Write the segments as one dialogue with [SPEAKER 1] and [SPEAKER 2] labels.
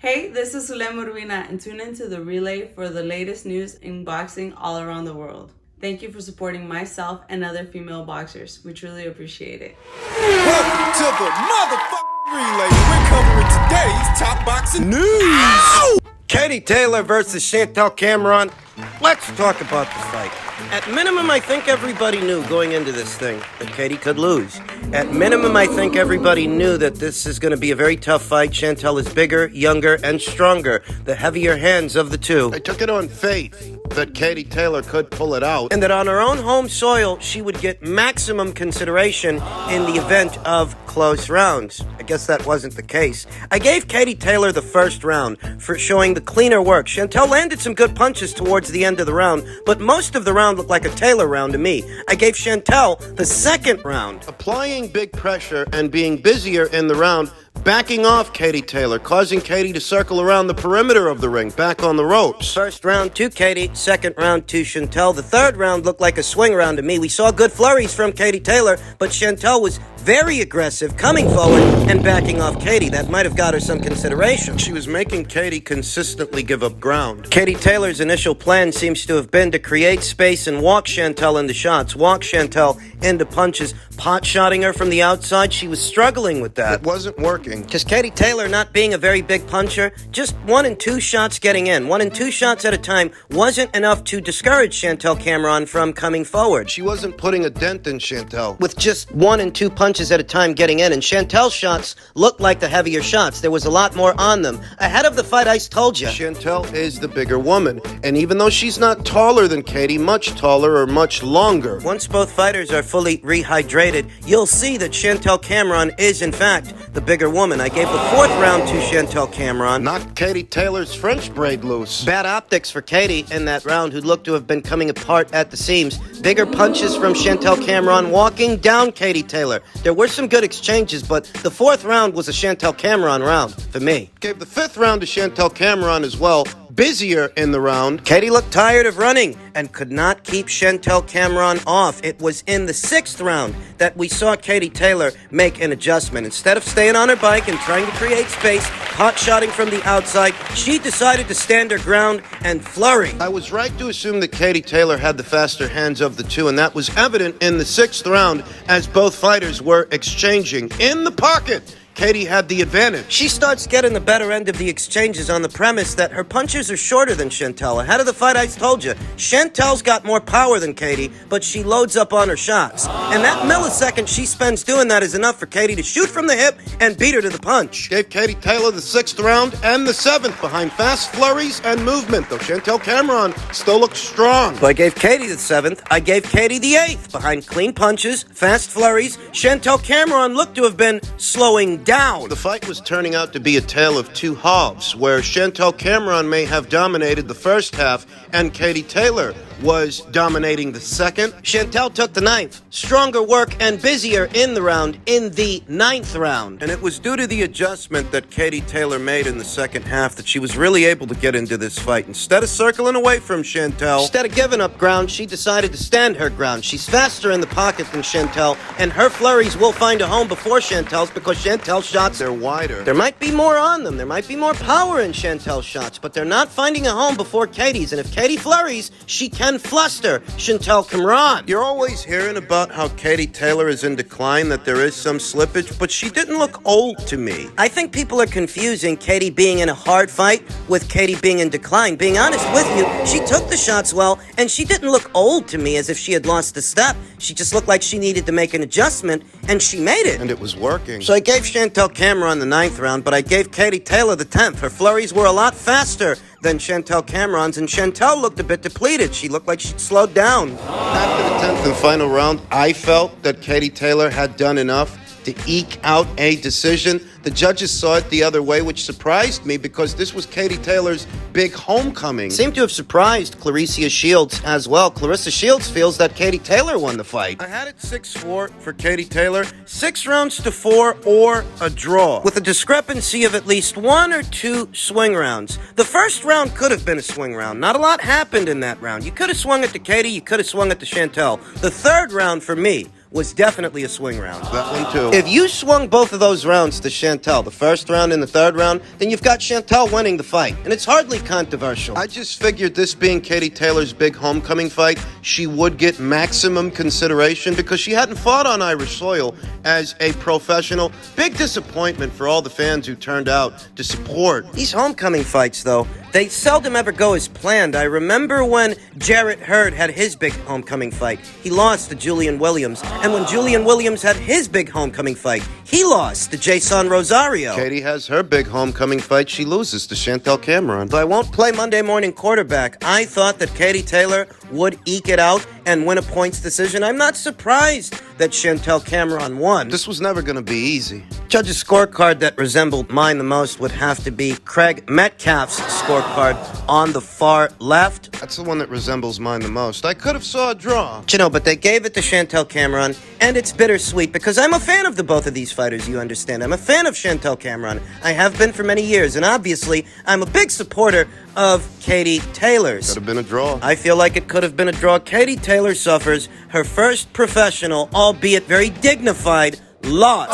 [SPEAKER 1] Hey, this is Zulem Urbina, and tune into the relay for the latest news in boxing all around the world. Thank you for supporting myself and other female boxers. We truly appreciate it.
[SPEAKER 2] Welcome to the motherfucking relay. We're covering today's top boxing news. Ow!
[SPEAKER 3] Katie Taylor versus Chantel Cameron. Let's talk about the fight. At minimum, I think everybody knew going into this thing that Katie could lose. At minimum, I think everybody knew that this is going to be a very tough fight. Chantel is bigger, younger, and stronger. The heavier hands of the two.
[SPEAKER 4] I took it on faith that Katie Taylor could pull it out.
[SPEAKER 3] And that on her own home soil, she would get maximum consideration in the event of close rounds. I guess that wasn't the case. I gave Katie Taylor the first round for showing the cleaner work. Chantel landed some good punches towards the end of the round, but most of the round looked like a Taylor round to me. I gave Chantel the second round.
[SPEAKER 4] Applying big pressure and being busier in the round, backing off Katie Taylor, causing Katie to circle around the perimeter of the ring, back on the ropes.
[SPEAKER 3] First round to Katie, second round to Chantel. The third round looked like a swing round to me. We saw good flurries from Katie Taylor, but Chantel was very aggressive, coming forward and backing off Katie. That might have got her some consideration.
[SPEAKER 4] She was making Katie consistently give up ground.
[SPEAKER 3] Katie Taylor's initial plan seems to have been to create space and walk Chantel into shots, walk Chantel into punches, pot-shotting her from the outside. She was struggling with that.
[SPEAKER 4] It wasn't working.
[SPEAKER 3] Because Katie Taylor, not being a very big puncher, just 1 and 2 shots getting in, 1 and 2 shots at a time, wasn't enough to discourage Chantel Cameron from coming forward.
[SPEAKER 4] She wasn't putting a dent in Chantel.
[SPEAKER 3] With just 1 and 2 punches at a time getting in, and Chantel's shots looked like the heavier shots. There was a lot more on them. Ahead of the fight, I told you.
[SPEAKER 4] Chantel is the bigger woman, and even though she's not taller than Katie, much taller or much longer.
[SPEAKER 3] Once both fighters are fully rehydrated, you'll see that Chantel Cameron is, in fact, the bigger woman. I gave the fourth round to Chantel Cameron.
[SPEAKER 4] Knocked Katie Taylor's French braid loose.
[SPEAKER 3] Bad optics for Katie in that round, who looked to have been coming apart at the seams. Bigger punches from Chantel Cameron, walking down Katie Taylor. There were some good exchanges, but the fourth round was a Chantel Cameron round for me.
[SPEAKER 4] Gave the fifth round to Chantel Cameron as well. Busier in the round.
[SPEAKER 3] Katie looked tired of running and could not keep Chantel Cameron off. It was in the sixth round that we saw Katie Taylor make an adjustment. Instead of staying on her bike and trying to create space, hot-shotting from the outside, she decided to stand her ground and flurry.
[SPEAKER 4] I was right to assume that Katie Taylor had the faster hands of the two, and that was evident in the sixth round as both fighters were exchanging in the pocket. Katie had the advantage.
[SPEAKER 3] She starts getting the better end of the exchanges on the premise that her punches are shorter than Chantel. Ahead of the fight, I told you, Chantel's got more power than Katie, but she loads up on her shots. And that millisecond she spends doing that is enough for Katie to shoot from the hip and beat her to the punch.
[SPEAKER 4] Gave Katie Taylor the sixth round and the seventh behind fast flurries and movement, though Chantel Cameron still looked strong.
[SPEAKER 3] So I gave Katie the seventh. I gave Katie the eighth behind clean punches, fast flurries. Chantel Cameron looked to have been slowing down.
[SPEAKER 4] The fight was turning out to be a tale of two halves, where Chantel Cameron may have dominated the first half and Katie Taylor was dominating the second.
[SPEAKER 3] Chantel took the ninth. Stronger work and busier in the round in the ninth round.
[SPEAKER 4] And it was due to the adjustment that Katie Taylor made in the second half that she was really able to get into this fight. Instead of circling away from Chantel,
[SPEAKER 3] instead of giving up ground, she decided to stand her ground. She's faster in the pocket than Chantel, and her flurries will find a home before Chantel's because Chantel's shots,
[SPEAKER 4] they're wider.
[SPEAKER 3] There might be more on them. There might be more power in Chantel's shots, but they're not finding a home before Katie's. And if Katie flurries, she can fluster Chantel Cameron.
[SPEAKER 4] You're always hearing about how Katie Taylor is in decline, that there is some slippage, but she didn't look old to me.
[SPEAKER 3] I think people are confusing Katie being in a hard fight with Katie being in decline. Being honest with you, she took the shots well, and she didn't look old to me as if she had lost a step. She just looked like she needed to make an adjustment, and she made it.
[SPEAKER 4] And it was working.
[SPEAKER 3] So I gave Chantel Cameron the ninth round, but I gave Katie Taylor the 10th. Her flurries were a lot faster than Chantel Cameron's, and Chantel looked a bit depleted. She looked like she'd slowed down.
[SPEAKER 4] After the 10th and final round, I felt that Katie Taylor had done enough to eke out a decision. The judges saw it the other way, which surprised me because this was Katie Taylor's big homecoming.
[SPEAKER 3] Seemed to have surprised Clarissa Shields as well. Clarissa Shields feels that Katie Taylor won the fight.
[SPEAKER 4] I had it 6-4 for Katie Taylor, 6 rounds to 4 or a draw.
[SPEAKER 3] With a discrepancy of at least 1 or 2 swing rounds. The first round could have been a swing round. Not a lot happened in that round. You could have swung it to Katie, you could have swung it to Chantel. The third round for me was definitely a swing round.
[SPEAKER 4] That one too.
[SPEAKER 3] If you swung both of those rounds to Chantel, the first round and the third round, then you've got Chantel winning the fight. And it's hardly controversial.
[SPEAKER 4] I just figured this being Katie Taylor's big homecoming fight, she would get maximum consideration because she hadn't fought on Irish soil as a professional. Big disappointment for all the fans who turned out to support.
[SPEAKER 3] These homecoming fights, though, they seldom ever go as planned. I remember when Jarrett Hurd had his big homecoming fight. He lost to Julian Williams. And when Julian Williams had his big homecoming fight, he lost to Jason Rosario.
[SPEAKER 4] Katie has her big homecoming fight. She loses to Chantel Cameron.
[SPEAKER 3] Though I won't play Monday morning quarterback, I thought that Katie Taylor would eke it out and win a points decision. I'm not surprised that Chantel Cameron won.
[SPEAKER 4] This was never going to be easy.
[SPEAKER 3] Judge's scorecard that resembled mine the most would have to be Craig Metcalf's scorecard on the far left.
[SPEAKER 4] That's the one that resembles mine the most. I could have saw a draw.
[SPEAKER 3] You know, but they gave it to Chantel Cameron, and it's bittersweet because I'm a fan of the both of these fighters, you understand. I'm a fan of Chantel Cameron. I have been for many years, and obviously, I'm a big supporter of Katie Taylor's.
[SPEAKER 4] Could have been a draw.
[SPEAKER 3] I feel like it could have been a draw. Katie Taylor suffers her first professional, albeit very dignified, loss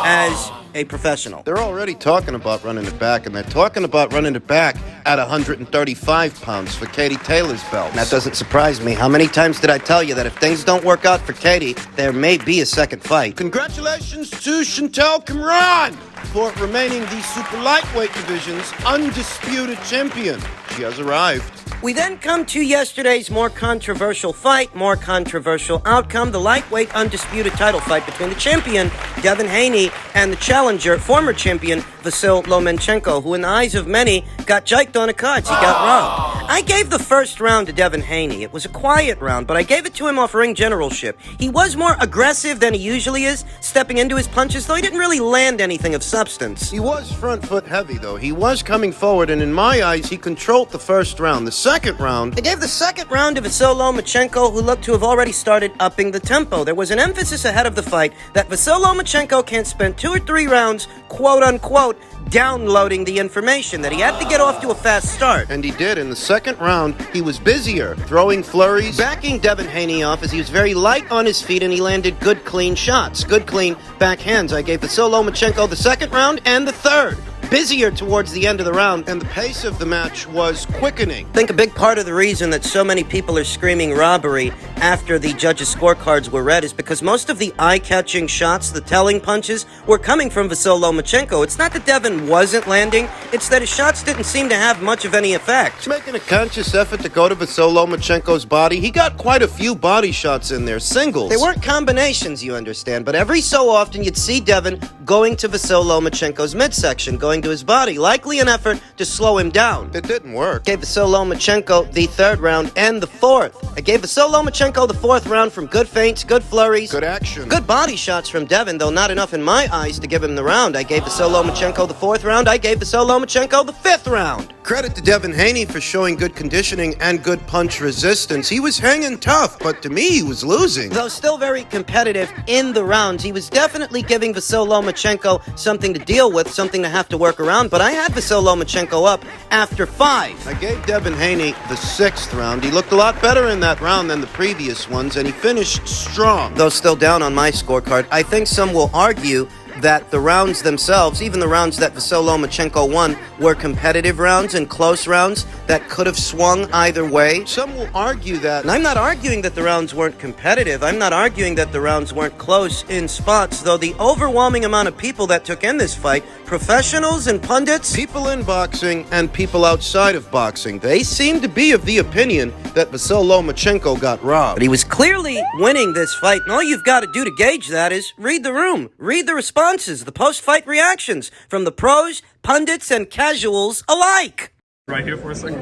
[SPEAKER 3] as a professional.
[SPEAKER 4] They're already talking about running it back, and they're talking about running it back at 135 pounds for Katie Taylor's belt.
[SPEAKER 3] That doesn't surprise me. How many times did I tell you that if things don't work out for Katie, there may be a second fight?
[SPEAKER 4] Congratulations to Chantel Cameron for remaining the super lightweight division's undisputed champion. She has arrived.
[SPEAKER 3] We then come to yesterday's more controversial fight, more controversial outcome, the lightweight undisputed title fight between the champion, Devin Haney, and the challenger, former champion, Vasyl Lomachenko, who in the eyes of many got jiked on the cards. He got robbed. I gave the first round to Devin Haney. It was a quiet round, but I gave it to him off ring generalship. He was more aggressive than he usually is, stepping into his punches, though he didn't really land anything of substance.
[SPEAKER 4] He was front foot heavy, though. He was coming forward, and in my eyes, he controlled the first round. The second round,
[SPEAKER 3] I gave the second round to Vasyl Lomachenko, who looked to have already started upping the tempo. There was an emphasis ahead of the fight that Vasyl Lomachenko can't spend 2 or 3 rounds, quote-unquote, downloading the information, that he had to get off to a fast start.
[SPEAKER 4] and he did. In the second round, he was busier, throwing flurries.
[SPEAKER 3] Backing Devin Haney off as he was very light on his feet and he landed good, clean shots, good, clean backhands. I gave Vasyl Lomachenko the second round and the third. Busier towards the end of the round,
[SPEAKER 4] And the pace of the match was quickening.
[SPEAKER 3] I think a big part of the reason that so many people are screaming robbery after the judges' scorecards were read is because most of the eye-catching shots, the telling punches, were coming from Vasyl Lomachenko. It's not that Devin wasn't landing, it's that his shots didn't seem to have much of any effect.
[SPEAKER 4] He's making a conscious effort to go to Vasyl Lomachenko's body. He got quite a few body shots in there, singles.
[SPEAKER 3] They weren't combinations, you understand, but every so often you'd see Devin going to Vasyl Lomachenko's midsection, going to his body, likely an effort to slow him down.
[SPEAKER 4] It didn't work.
[SPEAKER 3] Gave Vasyl Lomachenko the third round and the fourth. I gave Vasyl Lomachenko the fourth round from good feints, good flurries,
[SPEAKER 4] Good action.
[SPEAKER 3] good body shots from Devin, though not enough in my eyes to give him the round. I gave Vasyl Lomachenko the fourth round. I gave Vasyl Lomachenko the fifth round.
[SPEAKER 4] Credit to Devin Haney for showing good conditioning and good punch resistance. He was hanging tough, but to me, he was losing.
[SPEAKER 3] Though still very competitive in the rounds, he was definitely giving Vasyl Lomachenko something to deal with, something to have to work around, but I had Vasyl Lomachenko up after 5.
[SPEAKER 4] I gave Devin Haney the 6th round. He looked a lot better in that round than the previous ones, and he finished strong.
[SPEAKER 3] Though still down on my scorecard, I think some will argue that the rounds themselves, even the rounds that Vasyl Lomachenko won, were competitive rounds and close rounds that could have swung either way.
[SPEAKER 4] Some will argue that.
[SPEAKER 3] And I'm not arguing that the rounds weren't competitive. I'm not arguing that the rounds weren't close in spots, though the overwhelming amount of people that took in this fight, professionals and pundits,
[SPEAKER 4] People in boxing and people outside of boxing, they seem to be of the opinion that Vasyl Lomachenko got robbed.
[SPEAKER 3] but he was clearly winning this fight, and all you've got to do to gauge that is read the room, read the responses, the post-fight reactions from the pros, pundits, and casuals alike.
[SPEAKER 5] Right here for a second.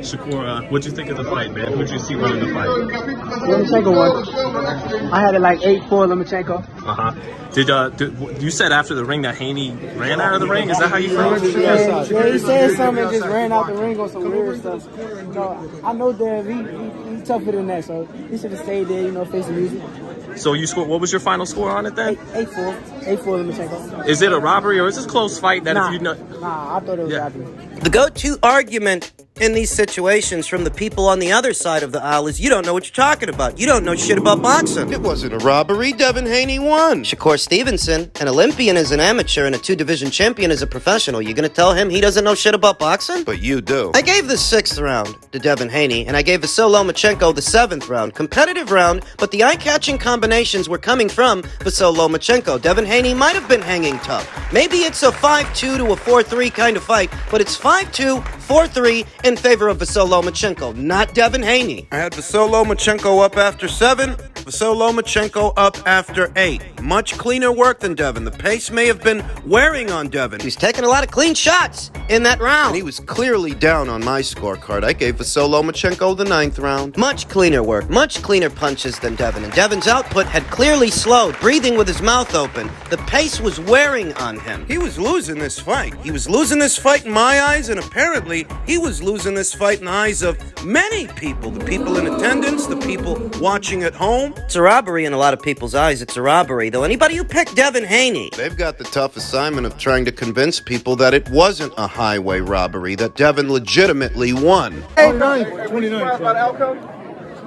[SPEAKER 5] Shakur, what'd you think of the fight, man? Who'd you see winning the fight?
[SPEAKER 6] Lomachenko won. I had it like 8-4 Lomachenko.
[SPEAKER 5] Uh-huh. Did you said after the ring that Haney ran out of the ring? Is that how you felt?
[SPEAKER 6] Yeah, he said something and just ran out the ring on some weird stuff. You know, I know that he's tougher than that, so he should have stayed there, you know, face the music.
[SPEAKER 5] So you scored. What was your final score on it then?
[SPEAKER 6] 8-4 Lomachenko.
[SPEAKER 5] Is it a robbery or is this a close fight that
[SPEAKER 6] Nah,
[SPEAKER 5] if you know?
[SPEAKER 6] I thought it was
[SPEAKER 5] Yeah.
[SPEAKER 6] robbery.
[SPEAKER 3] The go-to argument in these situations from the people on the other side of the aisle is you don't know what you're talking about. You don't know shit about boxing.
[SPEAKER 4] It wasn't a robbery. Devin Haney won.
[SPEAKER 3] Shakur Stevenson, an Olympian as an amateur and a two-division champion as a professional. You gonna tell him he doesn't know shit about boxing?
[SPEAKER 4] But you do.
[SPEAKER 3] I gave the 6th round to Devin Haney, and I gave Vasil Lomachenko the 7th round. Competitive round, but the eye-catching combinations were coming from Vasil Lomachenko. Devin Haney might have been hanging tough. Maybe it's a 5-2 to a 4-3 kind of fight, but it's 5-2, 4-3 in favor of Vasil Lomachenko, not Devin Haney.
[SPEAKER 4] I had Vasil Lomachenko up after 7, Vasil Lomachenko up after 8. Much cleaner work than Devin. The pace may have been wearing on Devin.
[SPEAKER 3] He's taking a lot of clean shots in that round.
[SPEAKER 4] And he was clearly down on my scorecard. I gave Vasil Lomachenko the 9th round.
[SPEAKER 3] Much cleaner work, much cleaner punches than Devin, and Devin's output had clearly slowed, breathing with his mouth open. The pace was wearing on him.
[SPEAKER 4] He was losing this fight. He was losing this fight in my eyes, and apparently he was losing this fight in the eyes of many people. The people in attendance, the people watching at home.
[SPEAKER 3] It's a robbery in a lot of people's eyes. It's a robbery, though. Anybody who picked Devin Haney,
[SPEAKER 4] They've got the tough assignment of trying to convince people that it wasn't a highway robbery, that Devin legitimately won.
[SPEAKER 7] 29.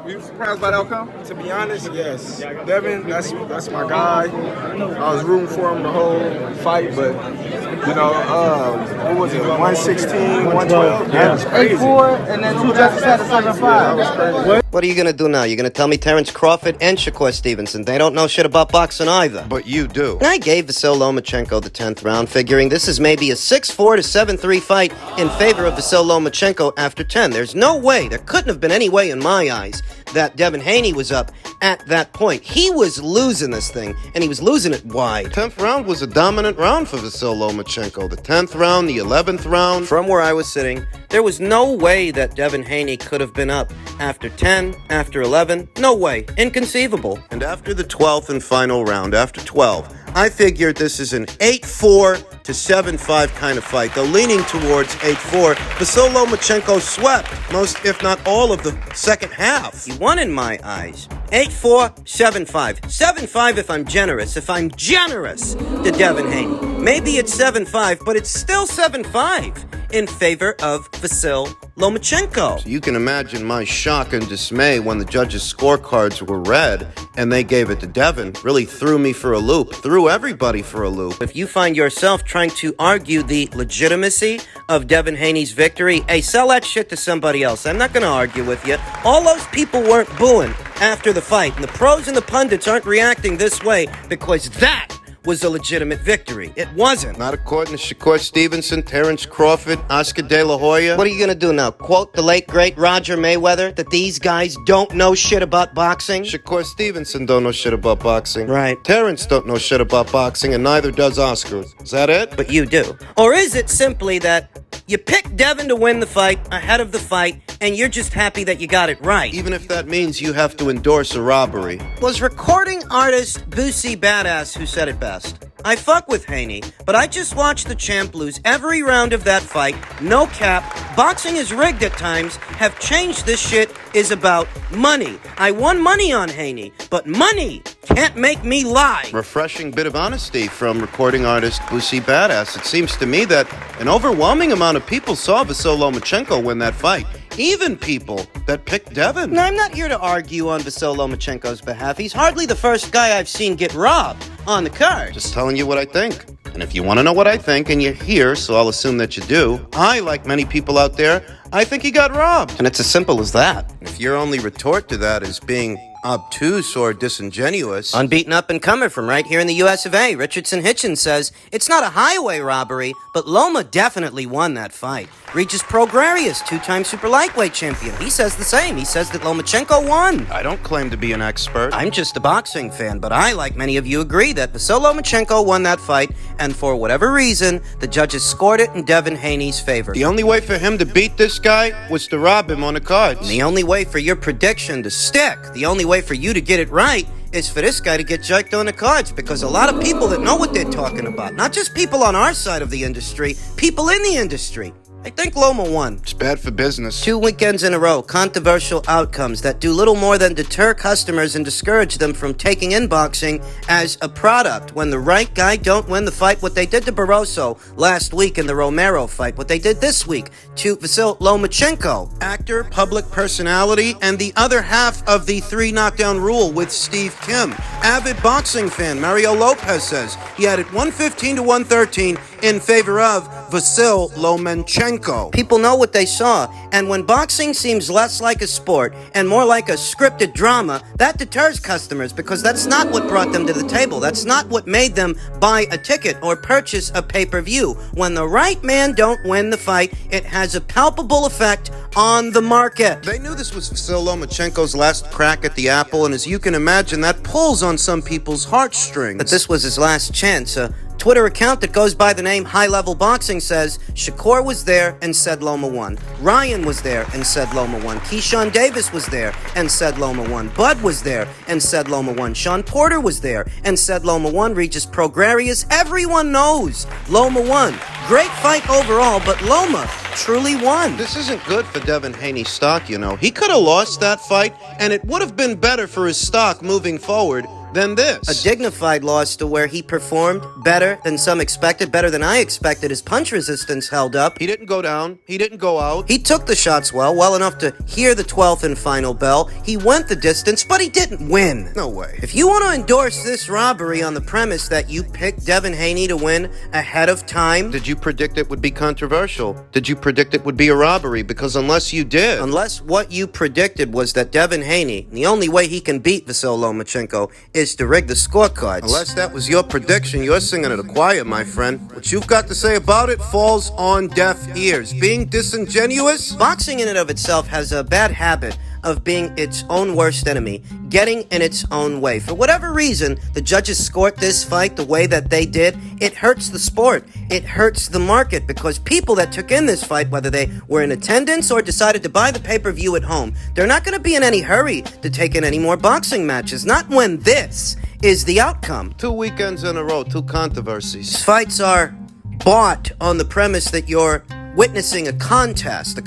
[SPEAKER 7] You surprised by the outcome?
[SPEAKER 8] To be honest, yes. Devin, that's my guy. I was rooting for him the whole fight, but what was it? 116, 112? Yeah, it was crazy.
[SPEAKER 6] 8-4, and then 2 judges had a 7-5.
[SPEAKER 8] That was crazy.
[SPEAKER 3] what are you going to do now? You're going to tell me Terrence Crawford and Shakur Stevenson, they don't know shit about boxing either.
[SPEAKER 4] But you do.
[SPEAKER 3] I gave Vasil Lomachenko the 10th round, figuring this is maybe a 6-4 to 7-3 fight in favor of Vasil Lomachenko after 10. There's no way, there couldn't have been any way in my eyes that Devin Haney was up at that point. He was losing this thing, and he was losing it wide.
[SPEAKER 4] 10th round was a dominant round for Vasil Lomachenko. The 10th round, the 11th round.
[SPEAKER 3] From where I was sitting, there was no way that Devin Haney could have been up after 10, after 11. No way. Inconceivable.
[SPEAKER 4] And after the 12th and final round, after 12, I figured this is an 8-4 to 7-5 kind of fight, though leaning towards 8-4. Vasil Lomachenko swept most, if not all, of the second half.
[SPEAKER 3] He won in my eyes. 8-4, 7-5. 7-5 if I'm generous. If I'm generous to Devin Haney. Maybe it's 7-5, but it's still 7-5 in favor of Vasil Lomachenko.
[SPEAKER 4] So you can imagine my shock and dismay when the judges' scorecards were read and they gave it to Devin. Really threw me for a loop. Threw everybody for a loop.
[SPEAKER 3] If you find yourself trying to argue the legitimacy of Devin Haney's victory, hey, sell that shit to somebody else. I'm not going to argue with you. All those people weren't booing after the fight, and the pros and the pundits aren't reacting this way because that was a legitimate victory. It wasn't.
[SPEAKER 4] Not according to Shakur Stevenson, Terrence Crawford, Oscar De La Hoya.
[SPEAKER 3] What are you going to do now? Quote the late, great Roger Mayweather that these guys don't know shit about boxing?
[SPEAKER 4] Shakur Stevenson don't know shit about boxing.
[SPEAKER 3] Right.
[SPEAKER 4] Terrence don't know shit about boxing, and neither does Oscar. Is that it?
[SPEAKER 3] But you do. Or is it simply that you picked Devin to win the fight ahead of the fight, and you're just happy that you got it right?
[SPEAKER 4] Even if that means you have to endorse a robbery.
[SPEAKER 3] Was recording artist Boosie Badass who said it best. I fuck with Haney, but I just watched the champ lose every round of that fight. No cap. Boxing is rigged at times. Have changed this shit is about money. I won money on Haney, but money can't make me lie.
[SPEAKER 4] Refreshing bit of honesty from recording artist Boosie Badass. It seems to me that an overwhelming amount of people saw Vasil Lomachenko win that fight. Even people that picked Devin.
[SPEAKER 3] Now, I'm not here to argue on Vasil Lomachenko's behalf. He's hardly the first guy I've seen get robbed on the card.
[SPEAKER 4] Just telling you what I think. And if you want to know what I think, and you're here, so I'll assume that you do, I, like many people out there, I think he got robbed.
[SPEAKER 3] And it's as simple as that.
[SPEAKER 4] If your only retort to that is being obtuse or disingenuous.
[SPEAKER 3] Unbeaten up-and-comer from right here in the US of A, Richardson Hitchens says, it's not a highway robbery, but Loma definitely won that fight. Regis Prograrius, two-time super lightweight champion. He says the same. He says that Lomachenko won.
[SPEAKER 4] I don't claim to be an expert.
[SPEAKER 3] I'm just a boxing fan, but I, like many of you, agree that Vasil Lomachenko won that fight, and for whatever reason, the judges scored it in Devin Haney's favor.
[SPEAKER 4] The only way for him to beat this guy was to rob him on the cards.
[SPEAKER 3] And the only way for your prediction to stick, the only way for you to get it right, is for this guy to get jerked on the cards, because a lot of people that know what they're talking about, not just people on our side of the industry, people in the industry, I think Loma won.
[SPEAKER 4] It's bad for business.
[SPEAKER 3] 2 weekends in a row, controversial outcomes that do little more than deter customers and discourage them from taking in boxing as a product. When the right guy don't win the fight, what they did to Barroso last week in the Romero fight, what they did this week to Vasil Lomachenko.
[SPEAKER 4] Actor, public personality, and the other half of the 3 knockdown rule with Steve Kim. Avid boxing fan Mario Lopez says he had it 115 to 113 in favor of Vasil Lomachenko.
[SPEAKER 3] People know what they saw, and when boxing seems less like a sport and more like a scripted drama, that deters customers because that's not what brought them to the table. That's not what made them buy a ticket or purchase a pay-per-view. When the right man don't win the fight, it has a palpable effect on the market.
[SPEAKER 4] They knew this was Vasil Lomachenko's last crack at the apple, and as you can imagine, that pulls on some people's heartstrings.
[SPEAKER 3] But this was his last chance. A Twitter account that goes by the name High Level Boxing says Shakur was there and said Loma won. Ryan was there and said Loma won. Keyshawn Davis was there and said Loma won. Bud was there and said Loma won. Sean Porter was there and said Loma won. Regis Prograrius, everyone knows Loma won. Great fight overall, but Loma truly won.
[SPEAKER 4] This isn't good for Devin Haney's stock, you know. He could have lost that fight, and it would have been better for his stock moving forward than this.
[SPEAKER 3] A dignified loss to where he performed better than some expected, better than I expected. His punch resistance held up.
[SPEAKER 4] He didn't go down. He didn't go out.
[SPEAKER 3] He took the shots well enough to hear the 12th and final bell. He went the distance, but he didn't win.
[SPEAKER 4] No way.
[SPEAKER 3] If you want to endorse this robbery on the premise that you picked Devin Haney to win ahead of time...
[SPEAKER 4] Did you predict it would be controversial? Did you predict it would be a robbery? Because unless you did...
[SPEAKER 3] Unless what you predicted was that Devin Haney, the only way he can beat Vasil Lomachenko is to rig the scorecards.
[SPEAKER 4] Unless that was your prediction, you're singing to the choir, my friend. What you've got to say about it falls on deaf ears. Being disingenuous?
[SPEAKER 3] Boxing in and of itself has a bad habit of being its own worst enemy, getting in its own way. For whatever reason, the judges scored this fight the way that they did. It hurts the sport. It hurts the market because people that took in this fight, whether they were in attendance or decided to buy the pay-per-view at home, they're not going to be in any hurry to take in any more boxing matches. Not when this is the outcome.
[SPEAKER 4] 2 weekends in a row, 2 controversies.
[SPEAKER 3] These fights are bought on the premise that you're witnessing a contest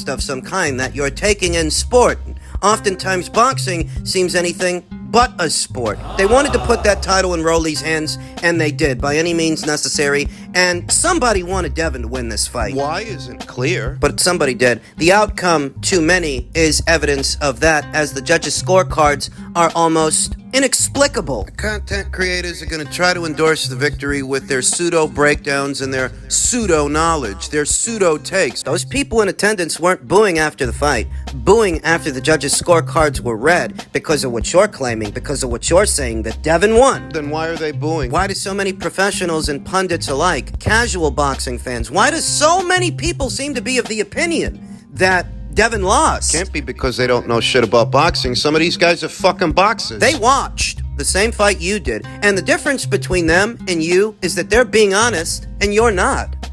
[SPEAKER 3] of some kind, that you're taking in sport. Oftentimes, boxing seems anything but a sport. They wanted to put that title in Rolly's hands, and they did, by any means necessary, and somebody wanted Devin to win this fight.
[SPEAKER 4] Why isn't clear?
[SPEAKER 3] But somebody did. The outcome, to many, is evidence of that, as the judges' scorecards are almost inexplicable.
[SPEAKER 4] Content creators are going to try to endorse the victory with their pseudo breakdowns and their pseudo knowledge, their pseudo takes.
[SPEAKER 3] Those people in attendance weren't booing after the fight, booing after the judges' scorecards were read because of what you're claiming, because of what you're saying, that Devin won.
[SPEAKER 4] Then why are they booing?
[SPEAKER 3] Why do so many professionals and pundits alike, casual boxing fans, why do so many people seem to be of the opinion that Devin lost?
[SPEAKER 4] Can't be because they don't know shit about boxing. Some of these guys are fucking boxers.
[SPEAKER 3] They watched the same fight you did, and the difference between them and you is that they're being honest and you're not.